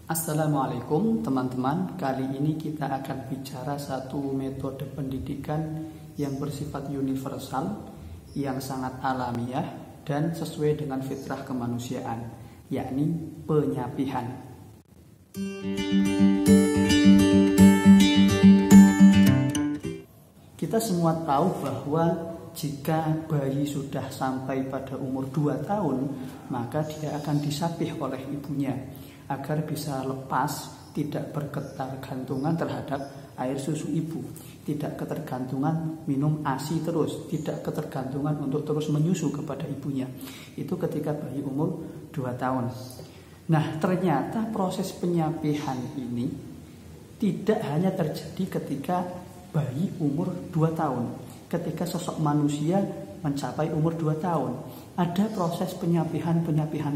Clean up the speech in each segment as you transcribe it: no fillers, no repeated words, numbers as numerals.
Assalamualaikum teman-teman. Kali ini kita akan bicara satu metode pendidikan yang bersifat universal, yang sangat alamiah dan sesuai dengan fitrah kemanusiaan, yakni penyapihan. Kita semua tahu bahwa jika bayi sudah sampai pada umur 2 tahun, maka dia akan disapih oleh ibunya agar bisa lepas, tidak berketergantungan terhadap air susu ibu, tidak ketergantungan minum ASI terus, tidak ketergantungan untuk terus menyusu kepada ibunya. Itu ketika bayi umur 2 tahun. Nah, ternyata proses penyapihan ini tidak hanya terjadi ketika bayi umur 2 tahun. Ketika sosok manusia mencapai umur 2 tahun, ada proses penyapihan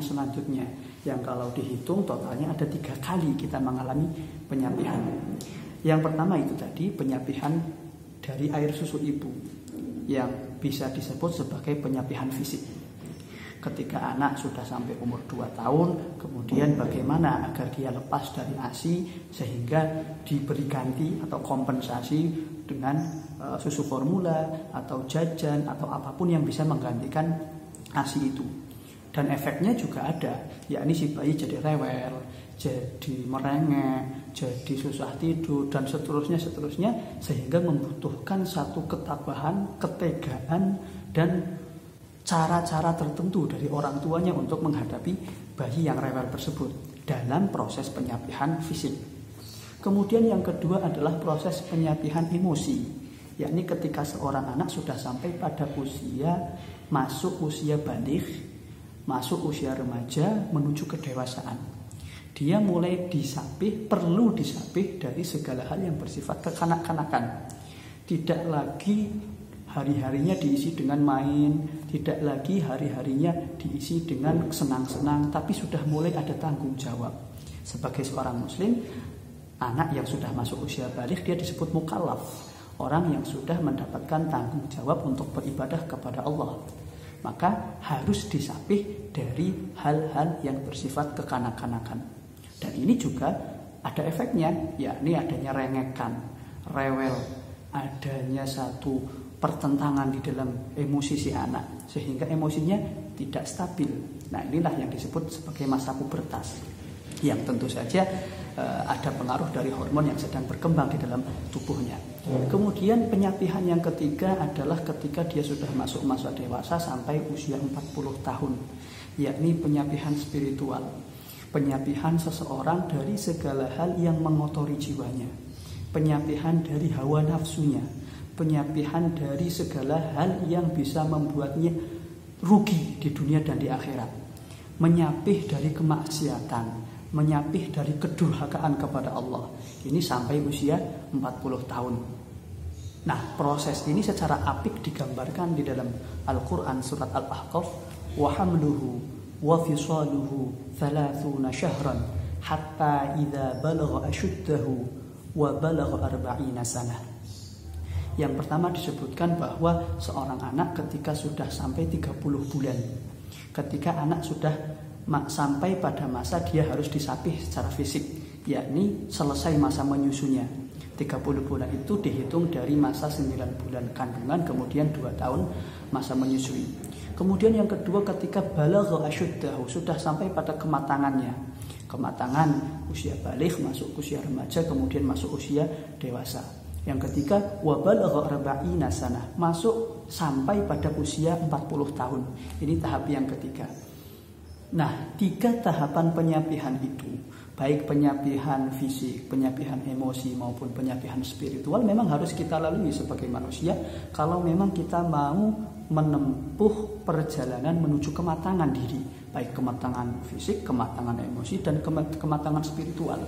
selanjutnya yang kalau dihitung totalnya ada 3 kali kita mengalami penyapihan. Yang pertama itu tadi penyapihan dari air susu ibu yang bisa disebut sebagai penyapihan fisik. Ketika anak sudah sampai umur 2 tahun, kemudian bagaimana agar dia lepas dari ASI sehingga diberi ganti atau kompensasi dengan susu formula atau jajan atau apapun yang bisa menggantikan ASI itu. Dan efeknya juga ada, yakni si bayi jadi rewel, jadi merengek, jadi susah tidur dan seterusnya sehingga membutuhkan satu ketabahan, ketegaan dan cara-cara tertentu dari orang tuanya untuk menghadapi bayi yang rewel tersebut dalam proses penyapihan fisik. Kemudian yang kedua adalah proses penyapihan emosi, yakni ketika seorang anak sudah sampai pada masuk usia baligh, masuk usia remaja menuju kedewasaan. Dia mulai perlu disapih dari segala hal yang bersifat kekanak-kanakan. Tidak lagi hari-harinya diisi dengan main, tidak lagi hari-harinya diisi dengan senang-senang, tapi sudah mulai ada tanggung jawab. Sebagai seorang muslim, anak yang sudah masuk usia baligh dia disebut mukallaf, orang yang sudah mendapatkan tanggung jawab untuk beribadah kepada Allah. Maka harus disapih dari hal-hal yang bersifat kekanak-kanakan. Dan ini juga ada efeknya, yakni adanya rengekan, rewel, adanya satu pertentangan di dalam emosi si anak, sehingga emosinya tidak stabil. Nah, inilah yang disebut sebagai masa pubertas, yang tentu saja ada pengaruh dari hormon yang sedang berkembang di dalam tubuhnya. Kemudian penyapihan yang ketiga adalah ketika dia sudah masuk masa dewasa sampai usia 40 tahun, yakni penyapihan spiritual, penyapihan seseorang dari segala hal yang mengotori jiwanya, penyapihan dari hawa nafsunya, penyapihan dari segala hal yang bisa membuatnya rugi di dunia dan di akhirat, menyapih dari kemaksiatan, menyapih dari kedurhakaan kepada Allah. Ini sampai usia 40 tahun. Nah, proses ini secara apik digambarkan di dalam Al-Quran surat Al-Ahqaf, wa hamluhu wa fisaluhu 30 syahran hatta idza balagha ashuddahu wa balagha 40 sanah. Yang pertama disebutkan bahwa seorang anak ketika sudah sampai 30 bulan, ketika anak sudah sampai pada masa dia harus disapih secara fisik, yakni selesai masa menyusunya. 30 bulan itu dihitung dari masa 9 bulan kandungan, kemudian 2 tahun masa menyusui. Kemudian yang kedua ketika balagha asyuddahu, sudah sampai pada kematangannya. Kematangan usia baligh, masuk usia remaja, kemudian masuk usia dewasa. Yang ketiga wa balagha 40 sanah, masuk sampai pada usia 40 tahun. Ini tahap yang ketiga. Nah, 3 tahapan penyapihan itu, baik penyapihan fisik, penyapihan emosi maupun penyapihan spiritual, memang harus kita lalui sebagai manusia kalau memang kita mau menempuh perjalanan menuju kematangan diri, baik kematangan fisik, kematangan emosi, dan kematangan spiritual.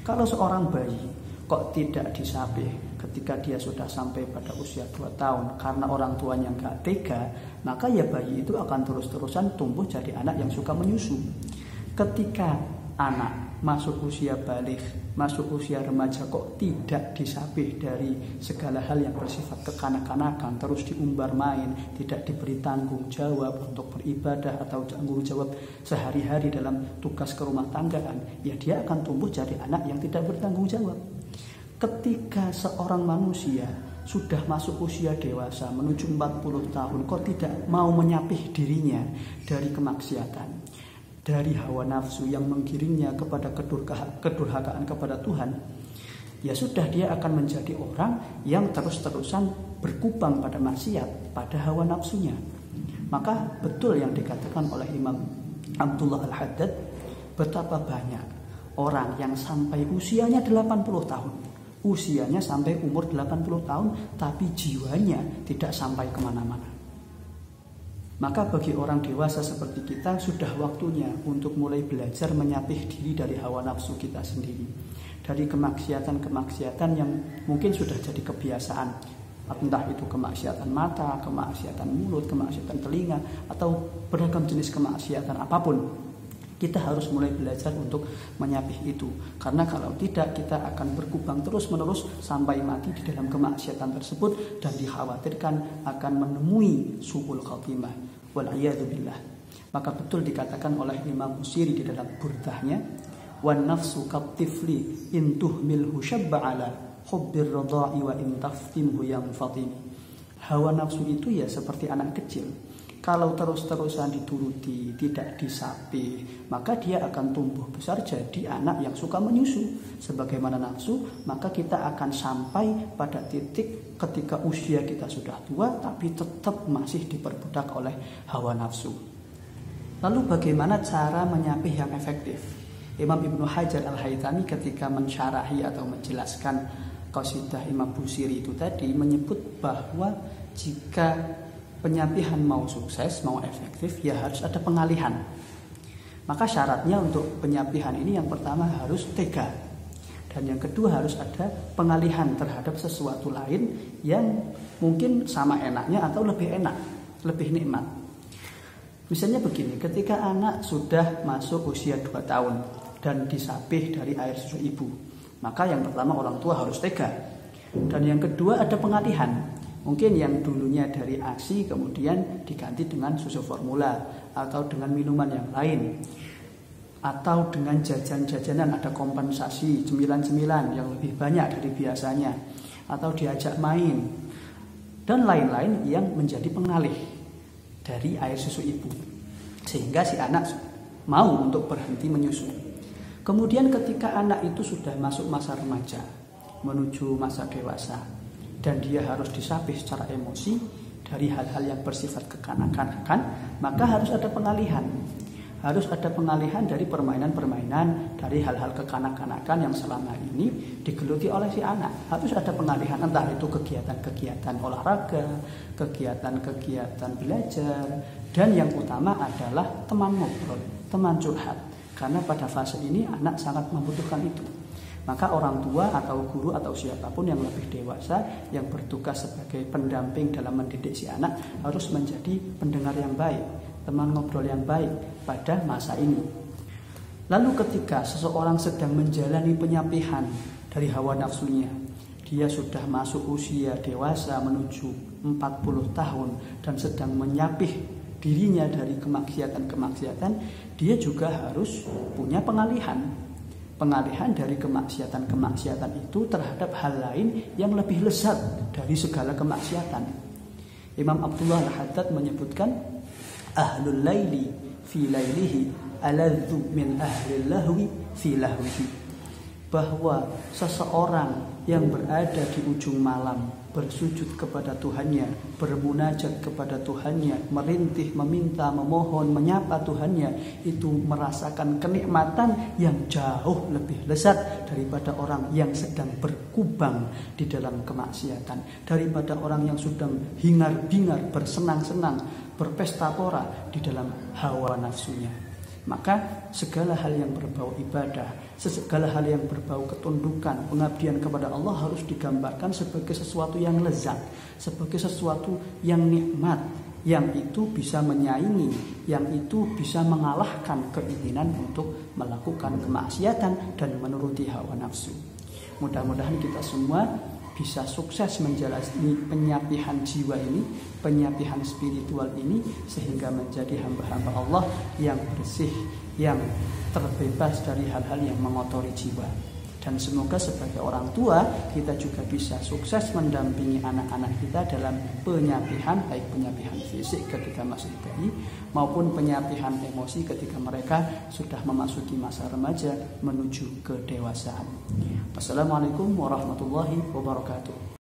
Kalau seorang bayi kok tidak disapih ketika dia sudah sampai pada usia 2 tahun karena orang tuanya nggak tega, maka ya bayi itu akan terus-terusan tumbuh jadi anak yang suka menyusu. Ketika anak masuk usia balik, masuk usia remaja kok tidak disapih dari segala hal yang bersifat kekanak-kanakan, terus diumbar main, tidak diberi tanggung jawab untuk beribadah atau tanggung jawab sehari-hari dalam tugas kerumah tanggaan, ya dia akan tumbuh jadi anak yang tidak bertanggung jawab. Ketika seorang manusia sudah masuk usia dewasa menuju 40 tahun kok tidak mau menyapih dirinya dari kemaksiatan, dari hawa nafsu yang menggiringnya kepada kedurhakaan kepada Tuhan, ya sudah dia akan menjadi orang yang terus-terusan berkubang pada maksiat, pada hawa nafsunya. Maka betul yang dikatakan oleh Imam Abdullah Al-Haddad, betapa banyak orang yang sampai usianya 80 tahun, usianya sampai umur 80 tahun, tapi jiwanya tidak sampai kemana-mana. Maka bagi orang dewasa seperti kita sudah waktunya untuk mulai belajar menyapih diri dari hawa nafsu kita sendiri, dari kemaksiatan-kemaksiatan yang mungkin sudah jadi kebiasaan, entah itu kemaksiatan mata, kemaksiatan mulut, kemaksiatan telinga, atau beragam jenis kemaksiatan apapun. Kita harus mulai belajar untuk menyapih itu, karena kalau tidak kita akan berkubang terus-menerus sampai mati di dalam kemaksiatan tersebut dan dikhawatirkan akan menemui su'ul khatimah, wal'iyadzubillah. Maka betul dikatakan oleh Imam Busiri di dalam burdahnya, wan nafsu katifli in tuhmilhu syabba ala hubbir radha'i wa in taftimhu yanfatimi. Hawa nafsu itu ya seperti anak kecil. Kalau terus-terusan dituruti, tidak disapi, maka dia akan tumbuh besar jadi anak yang suka menyusu. Sebagaimana nafsu, maka kita akan sampai pada titik ketika usia kita sudah tua, tapi tetap masih diperbudak oleh hawa nafsu. Lalu bagaimana cara menyapih yang efektif? Imam Ibnu Hajar Al-Haytami ketika mensyarahi atau menjelaskan qasidah Imam Busiri itu tadi menyebut bahwa jika penyapihan mau sukses, mau efektif, ya harus ada pengalihan. Maka syaratnya untuk penyapihan ini yang pertama harus tega. Dan yang kedua harus ada pengalihan terhadap sesuatu lain yang mungkin sama enaknya atau lebih enak, lebih nikmat. Misalnya begini, ketika anak sudah masuk usia 2 tahun dan disapih dari air susu ibu, maka yang pertama orang tua harus tega. Dan yang kedua ada pengalihan. Mungkin yang dulunya dari ASI kemudian diganti dengan susu formula atau dengan minuman yang lain, atau dengan jajan-jajanan, ada kompensasi cemilan-cemilan yang lebih banyak dari biasanya, atau diajak main dan lain-lain yang menjadi pengalih dari air susu ibu sehingga si anak mau untuk berhenti menyusu. Kemudian ketika anak itu sudah masuk masa remaja menuju masa dewasa dan dia harus disapih secara emosi dari hal-hal yang bersifat kekanak-kanakan, maka harus ada pengalihan. Harus ada pengalihan dari permainan-permainan, dari hal-hal kekanak-kanakan yang selama ini digeluti oleh si anak. Harus ada pengalihan, entah itu kegiatan-kegiatan olahraga, kegiatan-kegiatan belajar, dan yang utama adalah teman ngobrol, teman curhat. Karena pada fase ini anak sangat membutuhkan itu. Maka orang tua atau guru atau siapapun yang lebih dewasa yang bertugas sebagai pendamping dalam mendidik si anak harus menjadi pendengar yang baik, teman ngobrol yang baik pada masa ini. Lalu ketika seseorang sedang menjalani penyapihan dari hawa nafsunya, dia sudah masuk usia dewasa menuju 40 tahun dan sedang menyapih dirinya dari kemaksiatan-kemaksiatan, dia juga harus punya pengalihan dari kemaksiatan-kemaksiatan itu terhadap hal lain yang lebih lezat dari segala kemaksiatan. Imam Abdullah Al-Haddad menyebutkan, ahlul laili fi lailihi aladzu min ahlil lahwi fi lahwihi, bahwa seseorang yang berada di ujung malam bersujud kepada Tuhannya, bermunajat kepada Tuhannya, merintih, meminta, memohon, menyapa Tuhannya, itu merasakan kenikmatan yang jauh lebih lezat daripada orang yang sedang berkubang di dalam kemaksiatan, daripada orang yang sedang hingar-bingar, bersenang-senang, berpesta pora di dalam hawa nafsunya. Maka segala hal yang berbau ibadah, segala hal yang berbau ketundukan, pengabdian kepada Allah harus digambarkan sebagai sesuatu yang lezat, sebagai sesuatu yang nikmat, yang itu bisa menyaingi, yang itu bisa mengalahkan keinginan untuk melakukan kemaksiatan dan menuruti hawa nafsu. Mudah-mudahan kita semua bisa sukses menjalani penyapihan jiwa ini, penyapihan spiritual ini, sehingga menjadi hamba-hamba Allah yang bersih, yang terbebas dari hal-hal yang mengotori jiwa. Dan semoga sebagai orang tua kita juga bisa sukses mendampingi anak-anak kita dalam penyapihan, baik penyapihan fisik ketika masih bayi maupun penyapihan emosi ketika mereka sudah memasuki masa remaja menuju kedewasaan. Wassalamualaikum warahmatullahi wabarakatuh.